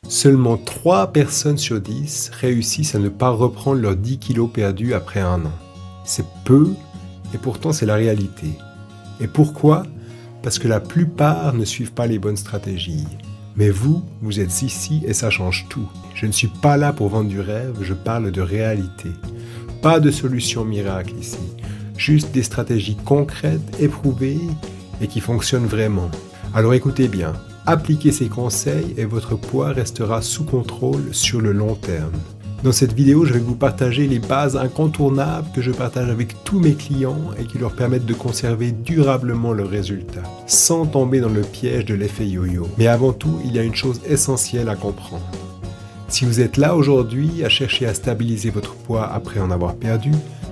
Seulement 3 personnes sur 10 réussissent à ne pas reprendre leurs 10 kilos perdus après un an. C'est peu, et pourtant c'est la réalité. Et pourquoi ? Parce que la plupart ne suivent pas les bonnes stratégies. Mais vous êtes ici et ça change tout. Je ne suis pas là pour vendre du rêve, je parle de réalité. Pas de solution miracle ici, juste des stratégies concrètes, éprouvées et qui fonctionnent vraiment. Alors écoutez bien, appliquez ces conseils et votre poids restera sous contrôle sur le long terme. Dans cette vidéo, je vais vous partager les bases incontournables que je partage avec tous mes clients et qui leur permettent de conserver durablement leurs résultats, sans tomber dans le piège de l'effet yo-yo. Mais avant tout, il y a une chose essentielle à comprendre. Si vous êtes là aujourd'hui à chercher à stabiliser votre poids après en avoir perdu,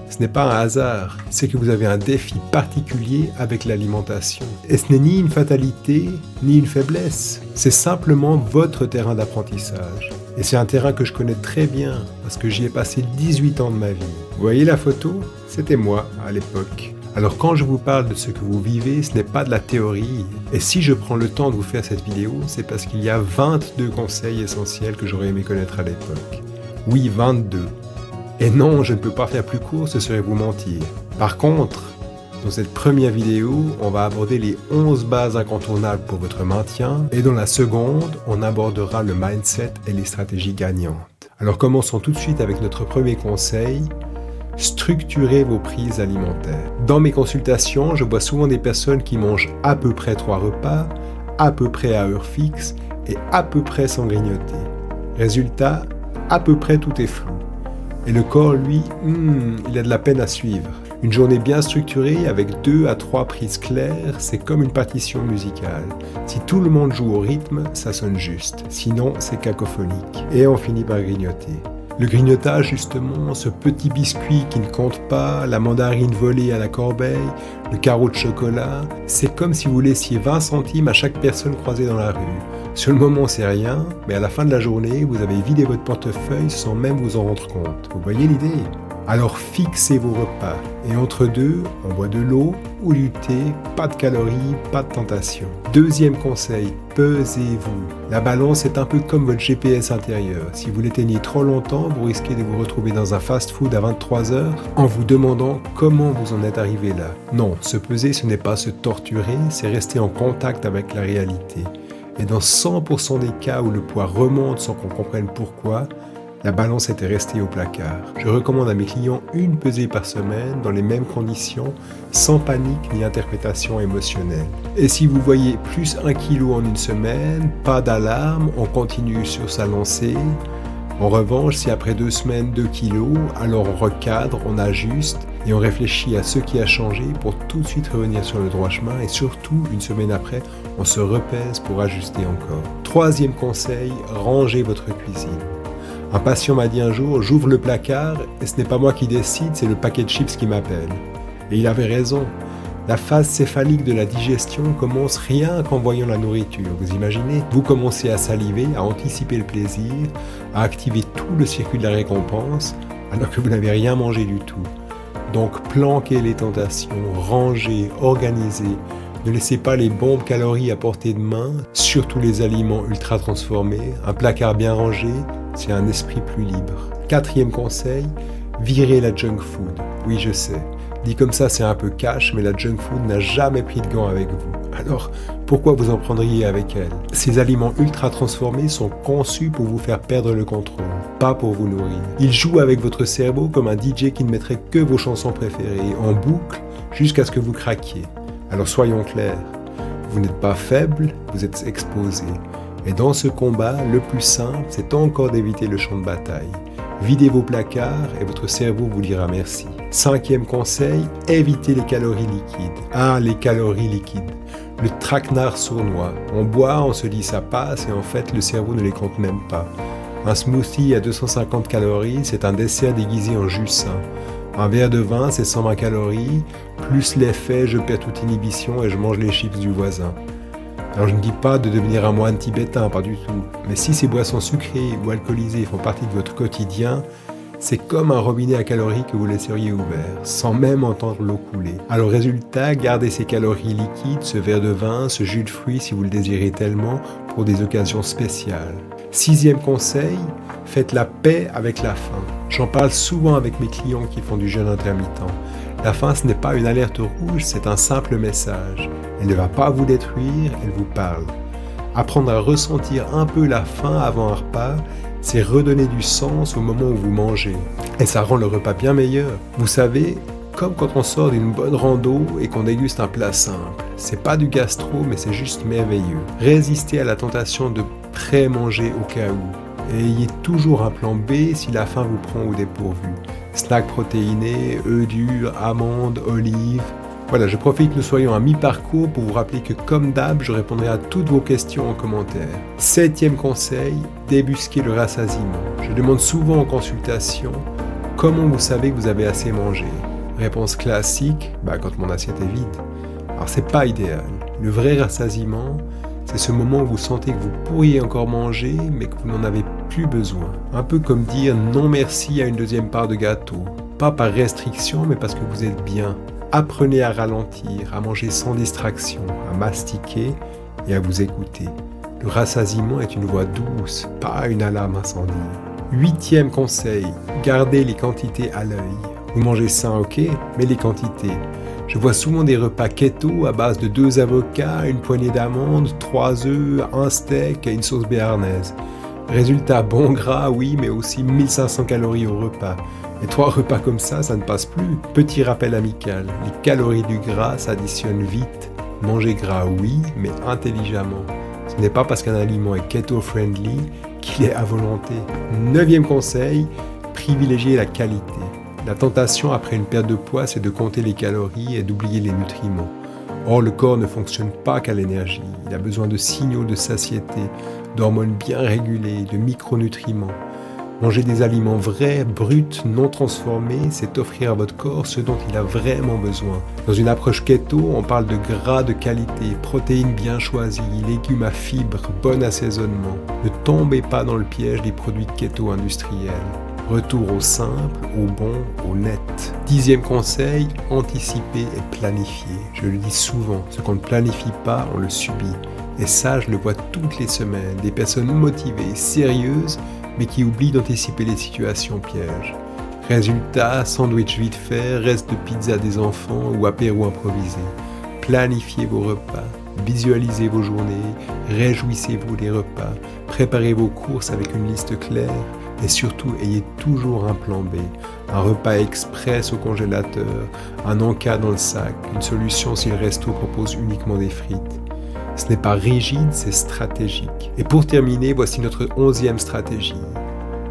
ce n'est pas un hasard, c'est que vous avez un défi particulier avec l'alimentation. Et ce n'est ni une fatalité, ni une faiblesse. C'est simplement votre terrain d'apprentissage. Et c'est un terrain que je connais très bien, parce que j'y ai passé 18 ans de ma vie. Vous voyez la photo ? C'était moi, à l'époque. Alors quand je vous parle de ce que vous vivez, ce n'est pas de la théorie. Et si je prends le temps de vous faire cette vidéo, c'est parce qu'il y a 22 conseils essentiels que j'aurais aimé connaître à l'époque. Oui, 22. Et non, je ne peux pas faire plus court, ce serait vous mentir. Par contre, dans cette première vidéo, on va aborder les 11 bases incontournables pour votre maintien. Et dans la seconde, on abordera le mindset et les stratégies gagnantes. Alors commençons tout de suite avec notre premier conseil. Structurez vos prises alimentaires. Dans mes consultations, je vois souvent des personnes qui mangent à peu près 3 repas, à peu près à heure fixe et à peu près sans grignoter. Résultat, à peu près tout est flou. Et le corps, lui, il a de la peine à suivre. Une journée bien structurée avec 2 à 3 prises claires, c'est comme une partition musicale. Si tout le monde joue au rythme, ça sonne juste. Sinon, c'est cacophonique. Et on finit par grignoter. Le grignotage, justement, ce petit biscuit qui ne compte pas, la mandarine volée à la corbeille, le carreau de chocolat, c'est comme si vous laissiez 20 centimes à chaque personne croisée dans la rue. Sur le moment, c'est rien, mais à la fin de la journée, vous avez vidé votre portefeuille sans même vous en rendre compte. Vous voyez l'idée ? Alors fixez vos repas. Et entre deux, on boit de l'eau ou du thé, pas de calories, pas de tentation. Deuxième conseil, pesez-vous. La balance est un peu comme votre GPS intérieur. Si vous l'éteignez trop longtemps, vous risquez de vous retrouver dans un fast-food à 23h en vous demandant comment vous en êtes arrivé là. Non, se peser, ce n'est pas se torturer, c'est rester en contact avec la réalité. Et dans 100% des cas où le poids remonte sans qu'on comprenne pourquoi, la balance était restée au placard. Je recommande à mes clients une pesée par semaine dans les mêmes conditions, sans panique ni interprétation émotionnelle. Et si vous voyez plus 1 kilo en une semaine, pas d'alarme, on continue sur sa lancée. En revanche, si après 2 semaines 2 kilos, alors on recadre, on ajuste et on réfléchit à ce qui a changé pour tout de suite revenir sur le droit chemin et surtout, une semaine après, on se repèse pour ajuster encore. Troisième conseil, rangez votre cuisine. Un patient m'a dit un jour, j'ouvre le placard et ce n'est pas moi qui décide, c'est le paquet de chips qui m'appelle. Et il avait raison. La phase céphalique de la digestion commence rien qu'en voyant la nourriture. Vous imaginez ? Vous commencez à saliver, à anticiper le plaisir, à activer tout le circuit de la récompense, alors que vous n'avez rien mangé du tout. Donc planquez les tentations, rangez, organisez. Ne laissez pas les bombes calories à portée de main, surtout les aliments ultra transformés. Un placard bien rangé, c'est un esprit plus libre. Quatrième conseil, virez la junk food. Oui, je sais. Dit comme ça, c'est un peu cash, mais la junk food n'a jamais pris de gants avec vous. Alors, pourquoi vous en prendriez avec elle ? Ces aliments ultra transformés sont conçus pour vous faire perdre le contrôle, pas pour vous nourrir. Ils jouent avec votre cerveau comme un DJ qui ne mettrait que vos chansons préférées, en boucle, jusqu'à ce que vous craquiez. Alors soyons clairs, vous n'êtes pas faible, vous êtes exposé. Et dans ce combat, le plus simple, c'est encore d'éviter le champ de bataille. Videz vos placards et votre cerveau vous dira merci. Cinquième conseil, évitez les calories liquides. Ah, les calories liquides. Le traquenard sournois. On boit, on se dit ça passe et en fait le cerveau ne les compte même pas. Un smoothie à 250 calories, c'est un dessert déguisé en jus sain. Un verre de vin, c'est 120 calories, plus l'effet, je perds toute inhibition et je mange les chips du voisin. Alors je ne dis pas de devenir un moine tibétain, pas du tout. Mais si ces boissons sucrées ou alcoolisées font partie de votre quotidien, c'est comme un robinet à calories que vous laisseriez ouvert, sans même entendre l'eau couler. Alors résultat, gardez ces calories liquides, ce verre de vin, ce jus de fruits si vous le désirez tellement, pour des occasions spéciales. 6e conseil, faites la paix avec la faim. J'en parle souvent avec mes clients qui font du jeûne intermittent. La faim, ce n'est pas une alerte rouge, c'est un simple message. Elle ne va pas vous détruire, elle vous parle. Apprendre à ressentir un peu la faim avant un repas, c'est redonner du sens au moment où vous mangez. Et ça rend le repas bien meilleur. Vous savez, comme quand on sort d'une bonne rando et qu'on déguste un plat simple. C'est pas du gastro, mais c'est juste merveilleux. Résistez à la tentation de pré-manger au cas où. Et ayez toujours un plan B si la faim vous prend au dépourvu. Snacks protéinés, œufs durs, amandes, olives. Voilà, je profite que nous soyons à mi-parcours pour vous rappeler que comme d'hab, je répondrai à toutes vos questions en commentaire. 7e conseil, débusquer le rassasiement. Je demande souvent en consultation, comment vous savez que vous avez assez mangé? Réponse classique, quand mon assiette est vide. Alors c'est pas idéal. Le vrai rassasiement, c'est ce moment où vous sentez que vous pourriez encore manger, mais que vous n'en avez plus besoin. Un peu comme dire non merci à une deuxième part de gâteau. Pas par restriction, mais parce que vous êtes bien. Apprenez à ralentir, à manger sans distraction, à mastiquer et à vous écouter. Le rassasiement est une voix douce, pas une alarme incendie. 8e conseil, gardez les quantités à l'œil. Vous mangez sain, ok, mais les quantités. Je vois souvent des repas keto à base de 2 avocats, une poignée d'amandes, 3 œufs, un steak et une sauce béarnaise. Résultat, bon gras, oui, mais aussi 1500 calories au repas. Et 3 repas comme ça ne passe plus. Petit rappel amical, les calories du gras s'additionnent vite. Manger gras, oui, mais intelligemment. Ce n'est pas parce qu'un aliment est keto-friendly qu'il est à volonté. 9e conseil, privilégier la qualité. La tentation après une perte de poids, c'est de compter les calories et d'oublier les nutriments. Or, le corps ne fonctionne pas qu'à l'énergie. Il a besoin de signaux de satiété, d'hormones bien régulées, de micronutriments. Manger des aliments vrais, bruts, non transformés, c'est offrir à votre corps ce dont il a vraiment besoin. Dans une approche keto, on parle de gras de qualité, protéines bien choisies, légumes à fibres, bon assaisonnement. Ne tombez pas dans le piège des produits keto industriels. Retour au simple, au bon, au net. 10e conseil, anticiper et planifier. Je le dis souvent, ce qu'on ne planifie pas, on le subit. Et ça, je le vois toutes les semaines. Des personnes motivées, sérieuses, mais qui oublient d'anticiper les situations pièges. Résultat, sandwich vite fait, reste de pizza des enfants ou apéro improvisé. Planifiez vos repas, visualisez vos journées, réjouissez-vous des repas, préparez vos courses avec une liste claire et surtout ayez toujours un plan B, un repas express au congélateur, un encas dans le sac, une solution si le resto propose uniquement des frites. Ce n'est pas rigide, c'est stratégique. Et pour terminer, voici notre 11e stratégie.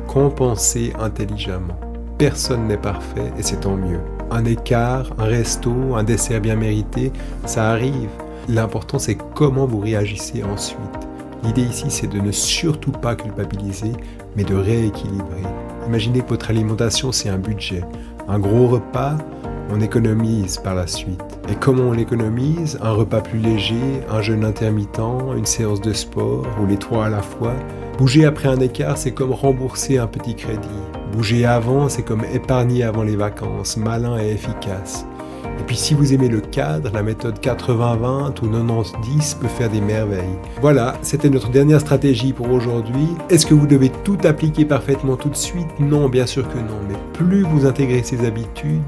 Compenser intelligemment. Personne n'est parfait et c'est tant mieux. Un écart, un resto, un dessert bien mérité, ça arrive. L'important c'est comment vous réagissez ensuite. L'idée ici c'est de ne surtout pas culpabiliser, mais de rééquilibrer. Imaginez que votre alimentation c'est un budget. Un gros repas, on économise par la suite. Et comment on l'économise? Un repas plus léger, un jeûne intermittent, une séance de sport ou les 3 à la fois. Bouger après un écart, c'est comme rembourser un petit crédit. Bouger avant, c'est comme épargner avant les vacances, malin et efficace. Et puis si vous aimez le cadre, la méthode 80-20 ou 90-10 peut faire des merveilles. Voilà, c'était notre dernière stratégie pour aujourd'hui. Est-ce que vous devez tout appliquer parfaitement tout de suite? Non, bien sûr que non. Mais plus vous intégrez ces habitudes,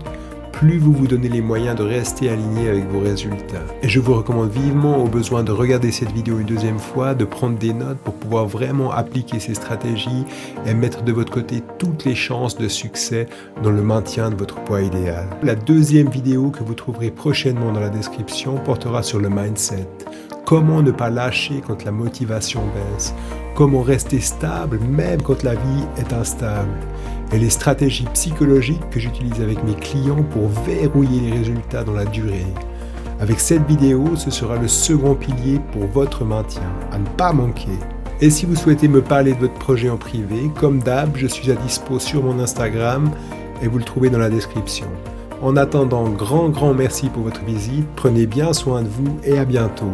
plus vous vous donnez les moyens de rester aligné avec vos résultats. Et je vous recommande vivement, au besoin, de regarder cette vidéo une deuxième fois, de prendre des notes pour pouvoir vraiment appliquer ces stratégies et mettre de votre côté toutes les chances de succès dans le maintien de votre poids idéal. La deuxième vidéo que vous trouverez prochainement dans la description portera sur le mindset. Comment ne pas lâcher quand la motivation baisse? Comment rester stable même quand la vie est instable? Et les stratégies psychologiques que j'utilise avec mes clients pour verrouiller les résultats dans la durée. Avec cette vidéo, ce sera le second pilier pour votre maintien, à ne pas manquer. Et si vous souhaitez me parler de votre projet en privé, comme d'hab, je suis à dispo sur mon Instagram et vous le trouvez dans la description. En attendant, grand merci pour votre visite, prenez bien soin de vous et à bientôt.